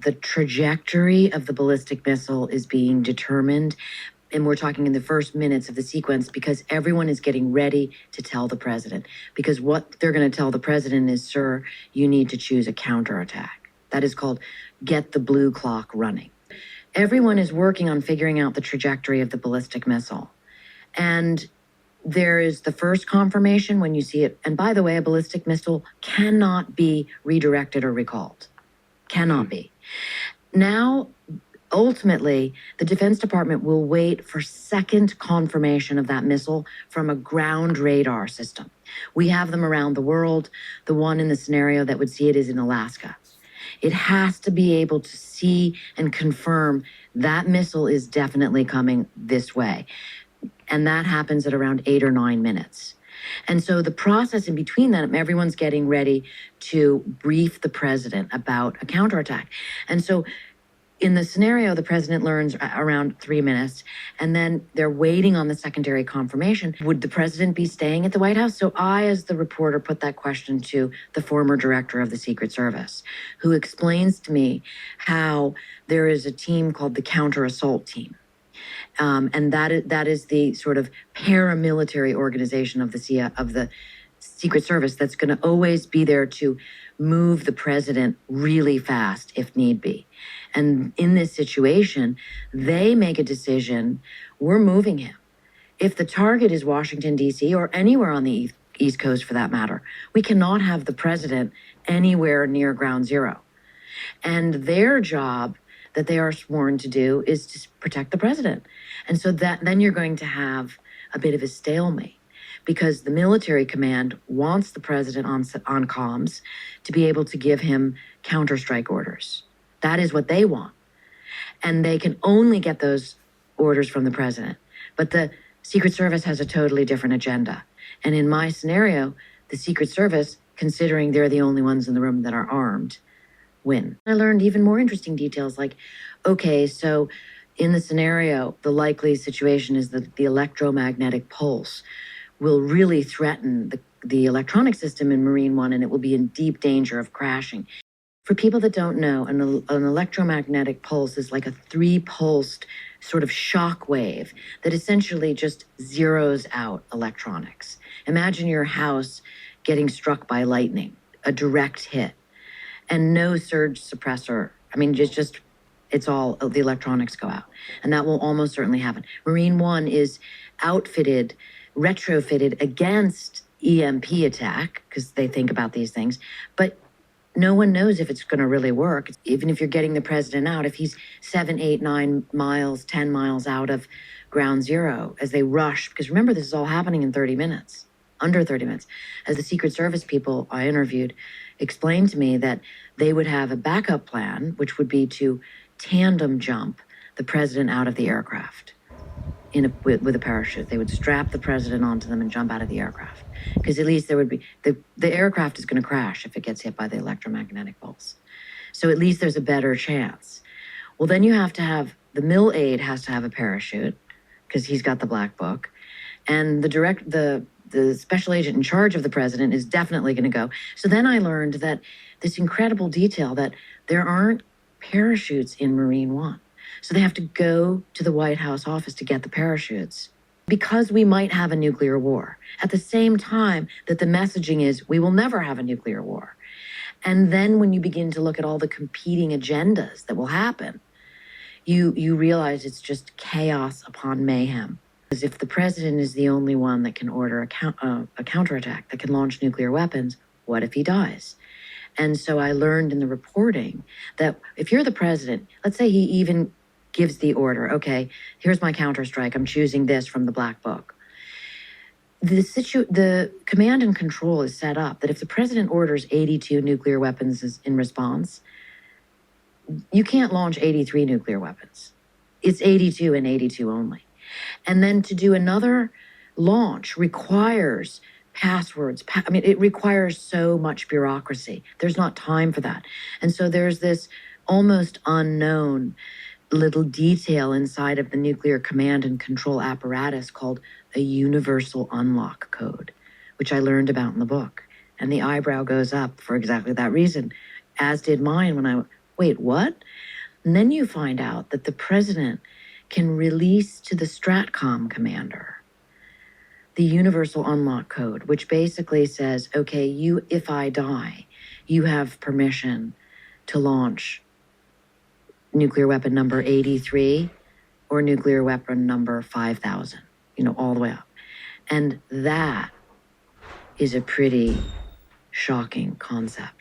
the trajectory of the ballistic missile is being determined. And we're talking in the first minutes of the sequence because everyone is getting ready to tell the president. Because what they're going to tell the president is, sir, you need to choose a counterattack. That is called get the blue clock running. Everyone is working on figuring out the trajectory of the ballistic missile. And there is the first confirmation when you see it. And by the way, a ballistic missile cannot be redirected or recalled. Cannot be. Now, ultimately, the Defense Department will wait for second confirmation of that missile from a ground radar system. We have them around the world. The one in the scenario that would see it is in Alaska. It has to be able to see and confirm that missile is definitely coming this way. And that happens at around 8 or 9 minutes. And so the process in between that, everyone's getting ready to brief the president about a counterattack. And so in the scenario, the president learns around 3 minutes, and then they're waiting on the secondary confirmation. Would the president be staying at the White House? So I, as the reporter, put that question to the former director of the Secret Service, who explains to me how there is a team called the Counter Assault Team. And that is the sort of paramilitary organization of the Secret Service that's going to always be there to move the president really fast if need be. And in this situation, they make a decision, we're moving him. If the target is Washington, D.C., or anywhere on the East Coast for that matter, we cannot have the president anywhere near ground zero. And their job that they are sworn to do is to protect the president. And so that then you're going to have a bit of a stalemate because the military command wants the president on comms to be able to give him counterstrike orders. That is what they want. And they can only get those orders from the president. But the Secret Service has a totally different agenda. And in my scenario, the Secret Service, considering they're the only ones in the room that are armed, win. I learned even more interesting details like, okay, so in the scenario, the likely situation is that the electromagnetic pulse will really threaten the electronic system in Marine One, and it will be in deep danger of crashing. For people that don't know, an electromagnetic pulse is like a 3-pulsed sort of shock wave that essentially just zeroes out electronics. Imagine your house getting struck by lightning, a direct hit, and no surge suppressor. I mean, it's all, the electronics go out. And that will almost certainly happen. Marine One is retrofitted against EMP attack, because they think about these things. But no one knows if it's going to really work. Even if you're getting the president out, if he's 7, 8, 9 miles, 10 miles out of ground zero as they rush, because remember, this is all happening in 30 minutes, under 30 minutes. As the Secret Service people I interviewed explained to me that they would have a backup plan, which would be to tandem jump the president out of the aircraft with a parachute. They would strap the president onto them and jump out of the aircraft. Because at least there would be, the aircraft is going to crash if it gets hit by the electromagnetic pulse. So at least there's a better chance. Well, then you have to have, the mill aide has to have a parachute because he's got the black book. And the special agent in charge of the president is definitely going to go. So then I learned that this incredible detail that there aren't parachutes in Marine One. So they have to go to the White House office to get the parachutes because we might have a nuclear war. At the same time that the messaging is, we will never have a nuclear war. And then when you begin to look at all the competing agendas that will happen, you realize it's just chaos upon mayhem. Because if the president is the only one that can order a counterattack, that can launch nuclear weapons, what if he dies? And so I learned in the reporting that if you're the president, let's say he even gives the order, okay, here's my counterstrike, I'm choosing this from the black book. The command and control is set up that if the president orders 82 nuclear weapons in response, you can't launch 83 nuclear weapons. It's 82 and 82 only. And then to do another launch requires passwords. It requires so much bureaucracy. There's not time for that. And so there's this almost unknown little detail inside of the nuclear command and control apparatus called a universal unlock code, which I learned about in the book. And the eyebrow goes up for exactly that reason, as did mine when wait, what? And then you find out that the president can release to the Stratcom commander the universal unlock code, which basically says, okay, if I die, you have permission to launch nuclear weapon number 83 or nuclear weapon number 5,000, all the way up. And that is a pretty shocking concept.